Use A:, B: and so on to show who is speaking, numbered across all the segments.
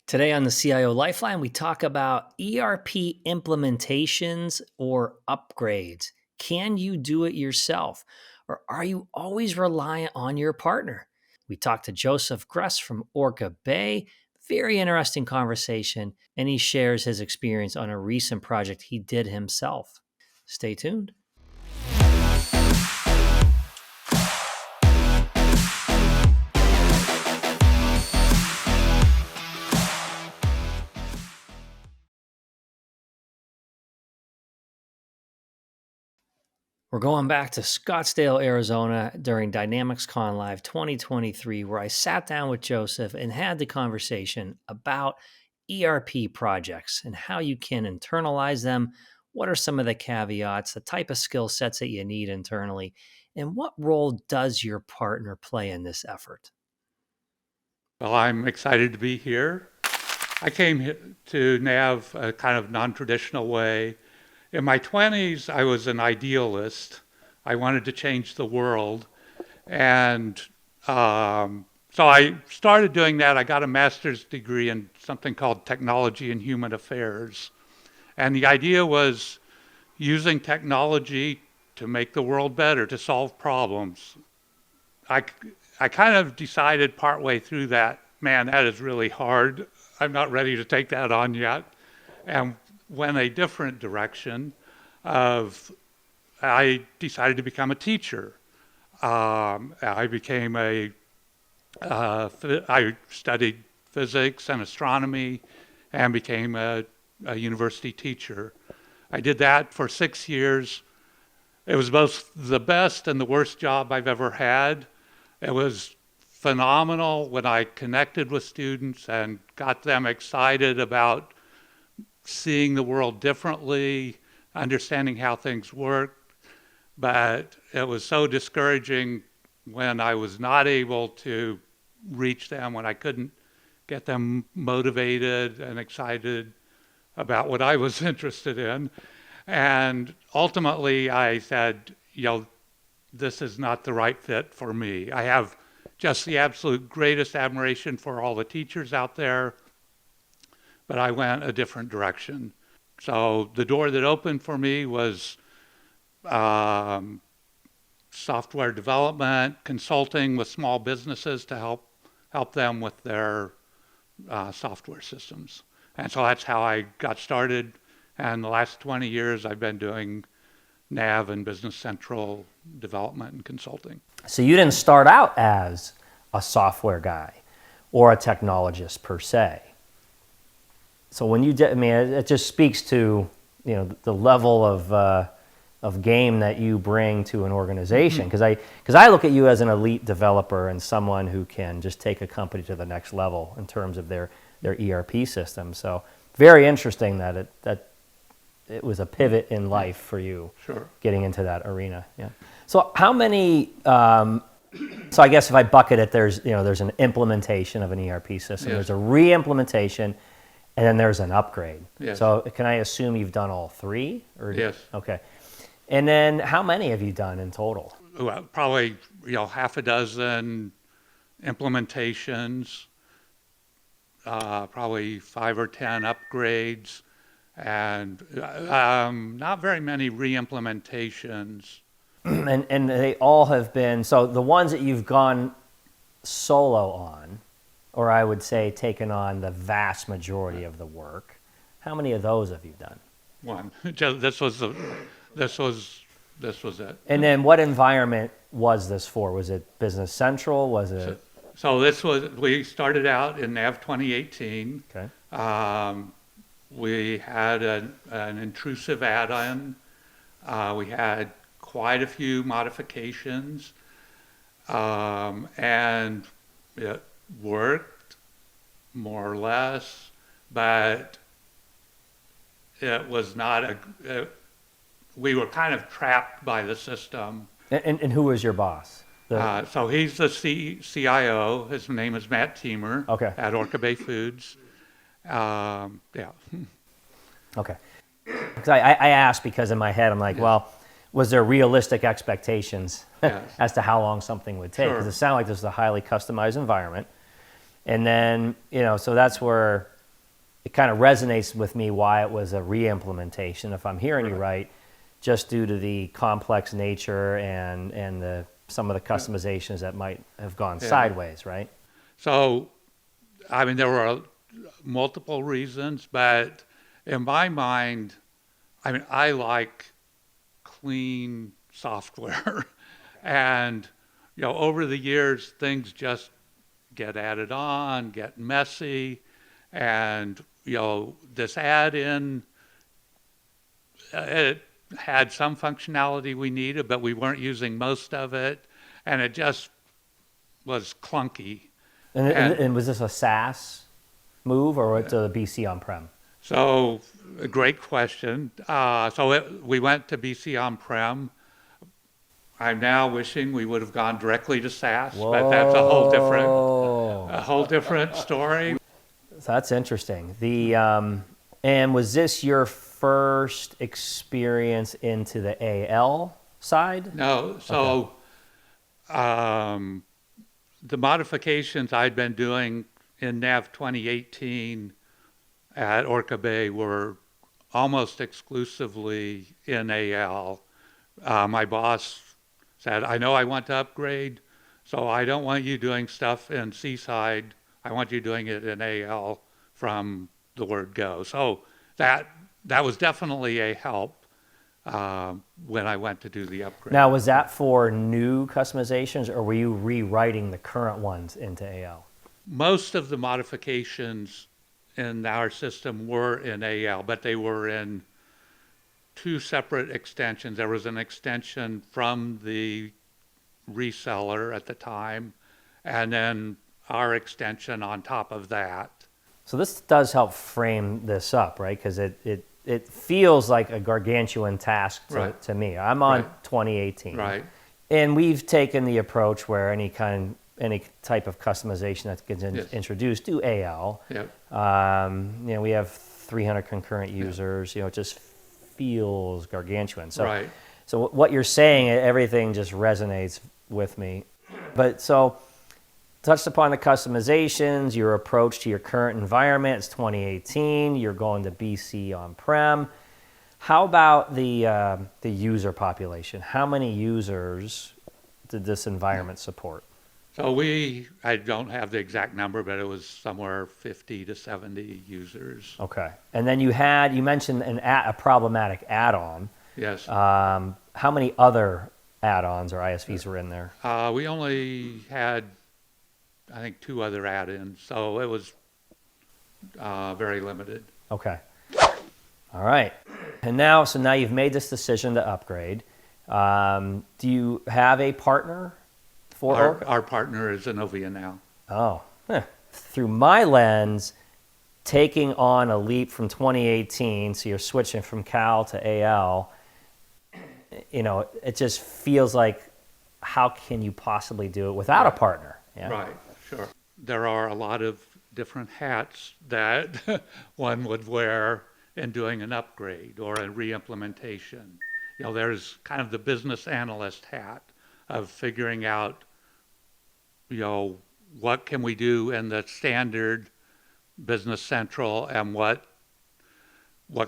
A: Today on the CIO Lifeline, we talk about ERP implementations or upgrades. Can you do it yourself, or are you always reliant on your partner? We talked to Joseph Gress from Orca Bay. Very interesting conversation, and he shares his experience on a recent project he did himself. Stay tuned. We're going back to Scottsdale, Arizona during DynamicsCon Live 2023, where I sat down with Joseph and had the conversation about ERP projects and how you can internalize them. What are some of the caveats, the type of skill sets that you need internally, and what role does your partner play in this effort?
B: Well, I'm excited to be here. I came to NAV a kind of non-traditional way. In my 20s, I was an idealist. I wanted to change the world. And so I started doing that. I got a master's degree in something called Technology and Human Affairs. And the idea was using technology to make the world better, to solve problems. I kind of decided partway through that, man, that is really hard. I'm not ready to take that on yet. And went a different direction I decided to become a teacher. I studied physics and astronomy and became a university teacher. I did that for 6 years. It was both the best and the worst job I've ever had. It was phenomenal when I connected with students and got them excited about seeing the world differently, understanding how things work. But it was so discouraging when I was not able to reach them, when I couldn't get them motivated and excited about what I was interested in. And ultimately I said, this is not the right fit for me. I have just the absolute greatest admiration for all the teachers out there, but I went a different direction. So the door that opened for me was software development, consulting with small businesses to help them with their software systems. And so that's how I got started. And the last 20 years, I've been doing NAV and Business Central development and consulting.
A: So you didn't start out as a software guy or a technologist per se. So when you did, it just speaks to the level of game that you bring to an organization. Because I look at you as an elite developer and someone who can just take a company to the next level in terms of their ERP system. So very interesting that it was a pivot in life for you.
B: Sure.
A: Getting into that arena. Yeah. So how many? So I guess if I bucket it, there's an implementation of an ERP system.
B: Yes.
A: There's a re-implementation. And then there's an upgrade.
B: Yes.
A: So can I assume you've done all three?
B: Yes.
A: Okay. And then how many have you done in total?
B: Well, probably half a dozen implementations, probably 5 or 10 upgrades, and not very many re-implementations.
A: And they all have been, so the ones that you've gone solo on, or I would say taken on the vast majority of the work. How many of those have you done?
B: One. This was it.
A: And then what environment was this for? Was it Business Central? Was it?
B: So we started out in NAV 2018.
A: Okay.
B: We had an intrusive add-on. We had quite a few modifications, and it worked more or less, but it was not we were kind of trapped by the system.
A: And who was your boss?
B: So he's the CIO. His name is Matt Teamer.
A: Okay.
B: At Orca Bay Foods. Yeah.
A: Okay. Because I asked because in my head I'm like, well, was there realistic expectations as to how long something would take? Because it sounded like this was a highly customized environment. And then, so that's where it kind of resonates with me why it was a re-implementation, if I'm hearing you right, just due to the complex nature and some of the customizations that might have gone sideways, right?
B: So, I mean, there were multiple reasons, but in my mind, I mean, I like clean software. And, over the years, things just get added on, get messy, and, this add-in, it had some functionality we needed, but we weren't using most of it, and it just was clunky.
A: And was this a SaaS move or to the BC on-prem?
B: So, a great question. We went to BC on-prem. I'm now wishing we would have gone directly to SaaS, but that's a whole different story.
A: So that's interesting. And was this your first experience into the AL side?
B: No. So, the modifications I'd been doing in NAV 2018 at Orca Bay were almost exclusively in AL. My boss said, I know I want to upgrade, so I don't want you doing stuff in Seaside. I want you doing it in AL from the word go. So that was definitely a help when I went to do the upgrade.
A: Now, was that for new customizations, or were you rewriting the current ones into AL?
B: Most of the modifications in our system were in AL, but they were in two separate extensions. There was an extension from the reseller at the time, and then our extension on top of that.
A: So this does help frame this up, right? Because it feels like a gargantuan task to me. I'm on 2018.
B: Right.
A: And we've taken the approach where any type of customization that gets introduced, do AL.
B: Yep.
A: We have 300 concurrent users. It just feels gargantuan. So, so what you're saying, everything just resonates with me. But so, touched upon the customizations, your approach to your current environment. It's 2018. You're going to BC on-prem. How about the user population? How many users did this environment support?
B: So I don't have the exact number, but it was somewhere 50 to 70 users.
A: Okay. And then you mentioned a problematic add-on.
B: Yes.
A: How many other add-ons or ISVs were in there?
B: We only had, I think, 2 other add-ins, so it was very limited.
A: Okay. All right. And now you've made this decision to upgrade. Do you have a partner?
B: Our partner is Innovia now.
A: Oh, through my lens, taking on a leap from 2018, so you're switching from Cal to AL, it just feels like, how can you possibly do it without a partner? Yeah?
B: Right, sure. There are a lot of different hats that one would wear in doing an upgrade or a re-implementation. There's kind of the business analyst hat of figuring out, what can we do in the standard Business Central, and what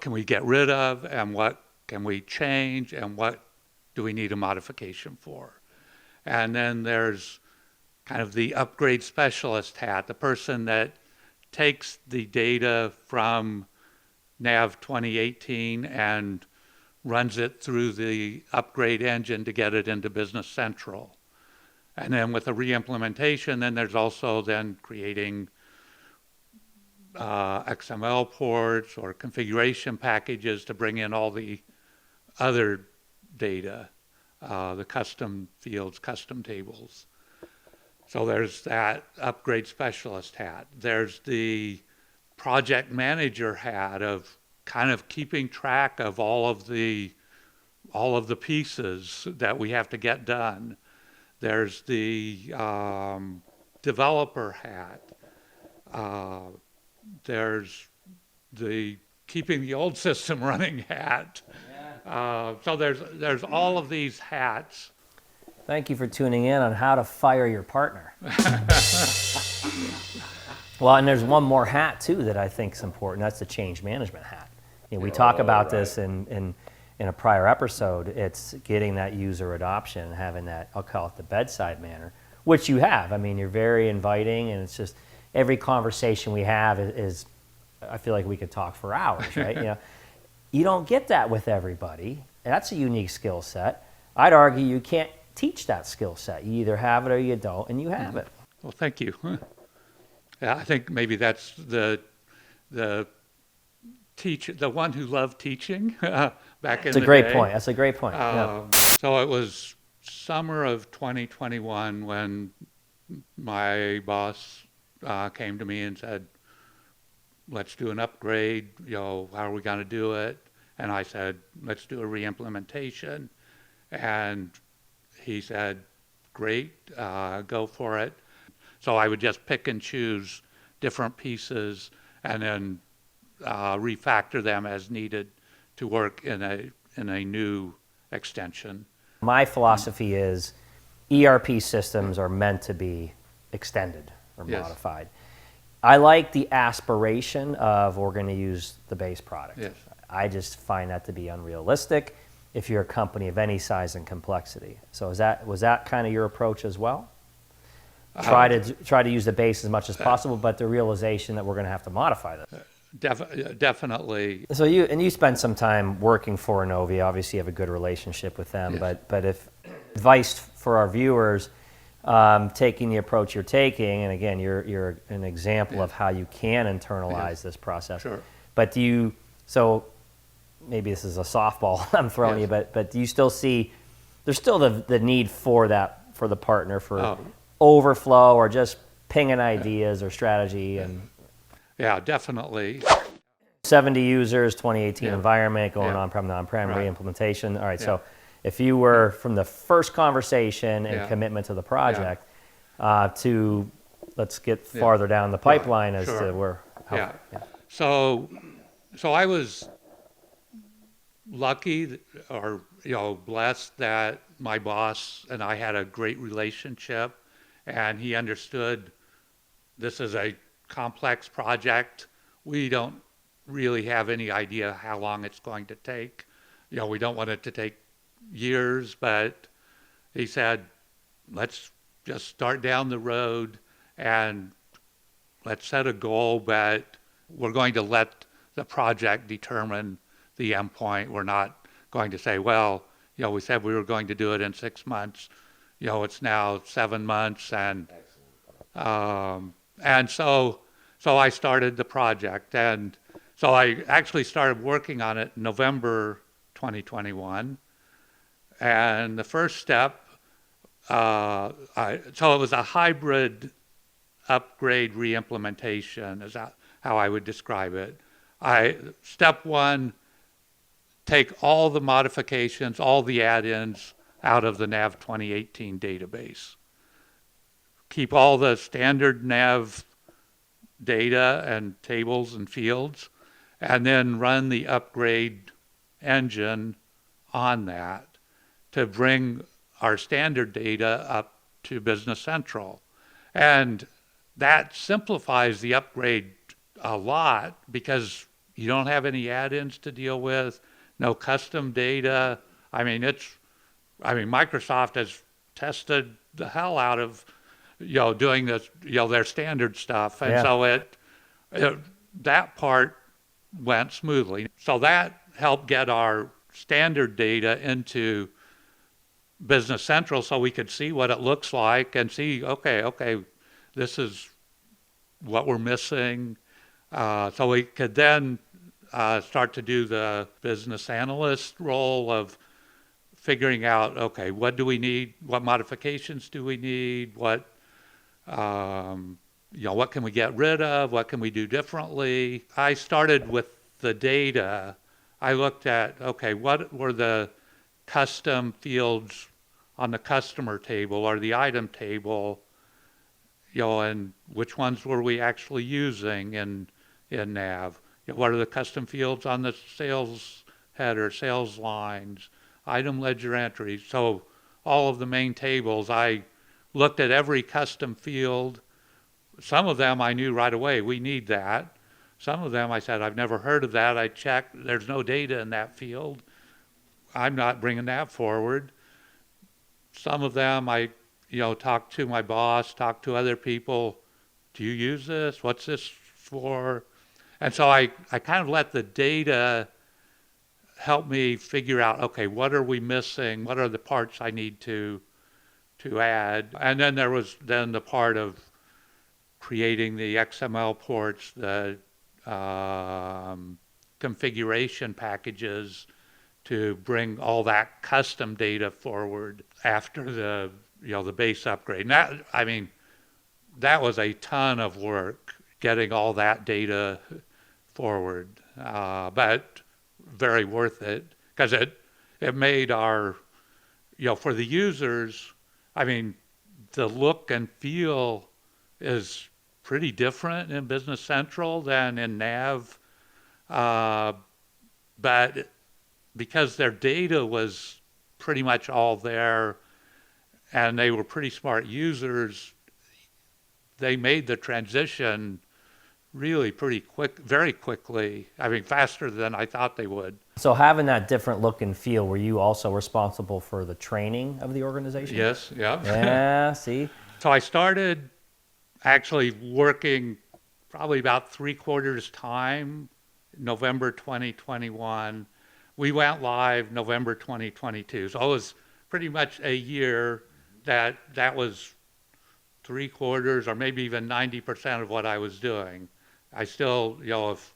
B: can we get rid of, and what can we change, and what do we need a modification for? And then there's kind of the upgrade specialist hat, the person that takes the data from NAV 2018 and runs it through the upgrade engine to get it into Business Central. And then with the re-implementation, then there's also then creating XML ports or configuration packages to bring in all the other data, the custom fields, custom tables. So there's that upgrade specialist hat. There's the project manager hat of kind of keeping track of all of the pieces that we have to get done. There's the developer hat. There's the keeping the old system running hat. So there's all of these hats.
A: Thank you for tuning in on how to fire your partner. Well, and there's one more hat too that I think is important. That's the change management hat. We talk about this in a prior episode. It's getting that user adoption, having that, I'll call it the bedside manner, which you have. I mean, you're very inviting, and it's just every conversation we have is I feel like we could talk for hours, right? You don't get that with everybody. That's a unique skill set. I'd argue you can't teach that skill set. You either have it or you don't, and you have it.
B: Well, thank you. Yeah, I think maybe that's the teacher, the one who loved teaching back in the day.
A: That's a great point. That's a great point.
B: So it was summer of 2021 when my boss came to me and said, let's do an upgrade. How are we going to do it? And I said, let's do a re-implementation. And he said, great, go for it. So I would just pick and choose different pieces and then refactor them as needed to work in a new extension.
A: My philosophy is ERP systems are meant to be extended or modified. I like the aspiration of we're going to use the base product.
B: Yes.
A: I just find that to be unrealistic if you're a company of any size and complexity. So was that kind of your approach as well? Try to use the base as much as possible, but the realization that we're going to have to modify this.
B: Definitely.
A: So you spent some time working for Innovi. Obviously, you have a good relationship with them.
B: Yes.
A: But if advice for our viewers, taking the approach you're taking, and again, you're an example of how you can internalize this process.
B: Sure.
A: But so maybe this is a softball I'm throwing you, but do you still see there's still the need for that for the partner for overflow or just pinging ideas or strategy and
B: definitely
A: 70 users 2018 environment going on-prem to on-prem re-implementation. All right, so if you were from the first conversation and commitment to the project to let's get farther down the pipeline as to where
B: So I was lucky or blessed that my boss and I had a great relationship, and he understood this is a complex project. We don't really have any idea how long it's going to take. We don't want it to take years, but he said, let's just start down the road and let's set a goal, but we're going to let the project determine the endpoint. We're not going to say, well, we said we were going to do it in 6 months. It's now 7 months, and so I started the project, and so I actually started working on it in November 2021. And the first step, so it was a hybrid upgrade re-implementation, is how I would describe it. Step one, take all the modifications, all the add-ins out of the NAV 2018 database. Keep all the standard NAV data and tables and fields, and then run the upgrade engine on that to bring our standard data up to Business Central. And that simplifies the upgrade a lot because you don't have any add-ins to deal with, no custom data. Microsoft has tested the hell out of doing this, their standard stuff, and so that part went smoothly. So that helped get our standard data into Business Central so we could see what it looks like and see, okay, this is what we're missing. So we could then start to do the business analyst role of figuring out, okay, what do we need? What modifications do we need? What can we get rid of? What can we do differently? I started with the data. I looked at, okay, what were the custom fields on the customer table or the item table, and which ones were we actually using in NAV? What are the custom fields on the sales header, sales lines, item ledger entries? So all of the main tables, I looked at every custom field some of them I knew right away, we need that. Some of them I said, I've never heard of that. I checked, there's no data in that field. I'm not bringing that forward. Some of them I, talked to my boss, talked to other people. Do you use this? What's this for? And so I kind of let the data help me figure out, okay, what are we missing? What are the parts I need to add? And then there was then the part of creating the XML ports, the configuration packages to bring all that custom data forward after the base upgrade. And that was a ton of work getting all that data forward, but very worth it because it made our, for the users, the look and feel is pretty different in Business Central than in NAV, but because their data was pretty much all there and they were pretty smart users, they made the transition really pretty quick, very quickly. Faster than I thought they would.
A: So having that different look and feel, were you also responsible for the training of the organization?
B: Yes, yeah.
A: Yeah, see?
B: So I started actually working probably about 3/4 time, November 2021. We went live November 2022. So it was pretty much a year that was 3/4 or maybe even 90% of what I was doing. I still, if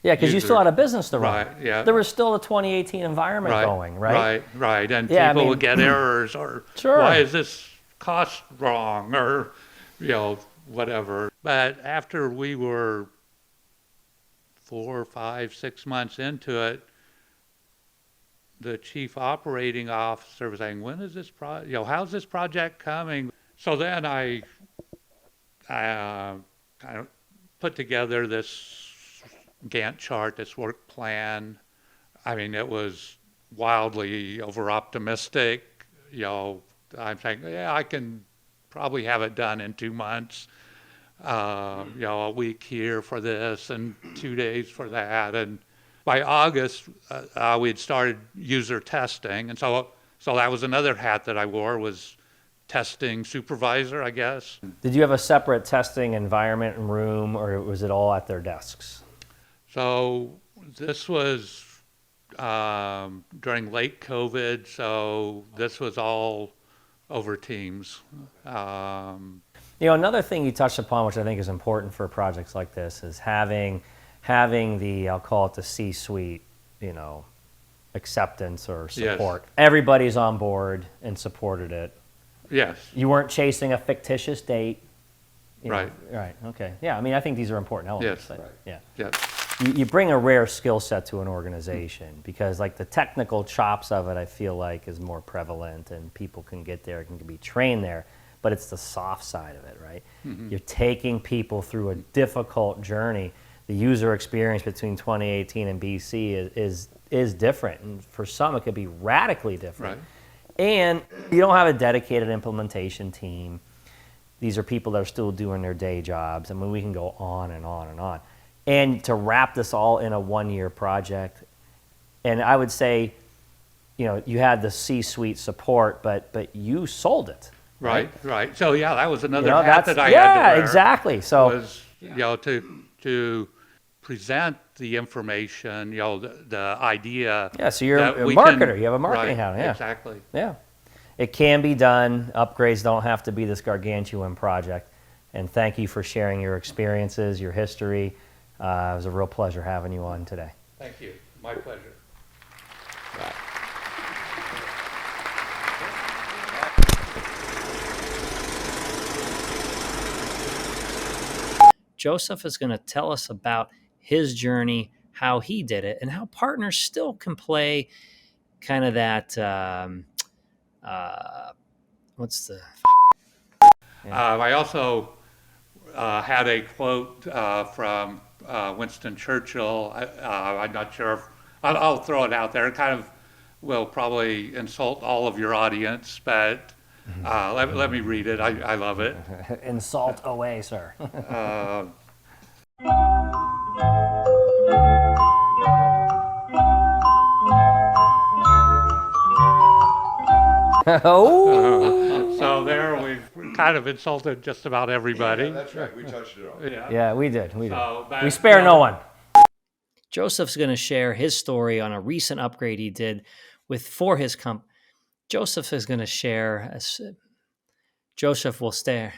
A: yeah, because you still had a business to run.
B: Right, yeah.
A: There was still a 2018 environment going, right?
B: Right. And
A: yeah,
B: people would get errors or
A: sure.
B: Why is this cost wrong or, whatever. But after we were 4, 5, 6 months into it, the chief operating officer was saying, when is this how's this project coming? So then I kind of put together this Gantt chart, this work plan. It was wildly over-optimistic. I'm saying, yeah, I can probably have it done in 2 months. A week here for this and 2 days for that. And by August, we had started user testing. And so that was another hat that I wore, was testing supervisor, I guess.
A: Did you have a separate testing environment and room, or was it all at their desks?
B: So this was during late COVID, so this was all over Teams.
A: Another thing you touched upon, which I think is important for projects like this, is having the, I'll call it the C-suite, acceptance or support.
B: Yes.
A: Everybody's on board and supported it.
B: Yes.
A: You weren't chasing a fictitious date.
B: Right.
A: Right. Okay. Yeah. I think these are important elements.
B: Yes.
A: Right. Yeah.
B: Yes.
A: You bring a rare skill set to an organization because, like, the technical chops of it, I feel like is more prevalent, and people can get there, can be trained there. But it's the soft side of it, right? Mm-hmm. You're taking people through a difficult journey. The user experience between 2018 and BC is different, and for some it could be radically different.
B: Right.
A: And you don't have a dedicated implementation team. These are people that are still doing their day jobs. We can go on and on and on. And to wrap this all in a 1-year project, and I would say, you had the C-suite support, but you sold it.
B: Right. So yeah, that was another hat that I had to wear.
A: Yeah, exactly. So
B: was to present the information, the idea.
A: Yeah, so you're a marketer. You have a marketing hat. Yeah,
B: exactly.
A: Yeah, it can be done. Upgrades don't have to be this gargantuan project. And thank you for sharing your experiences, your history. It was a real pleasure having you on today.
B: Thank you. My pleasure.
A: Right. Joseph is going to tell us about his journey, how he did it, and how partners still can play kind of that, what's the...
B: I also had a quote from Winston Churchill. I'm not sure if, I'll throw it out there. It kind of will probably insult all of your audience, but Let me read it. I love it.
A: Insult away, sir. Oh,
B: So there we've kind of insulted just about everybody.
C: Yeah, that's right. We touched it all.
A: yeah, we did.
B: So, but,
A: We spare
B: you
A: no
B: know,
A: one. Joseph's going to share his story on a recent upgrade he did for his company. Joseph is going to share. Joseph will stare.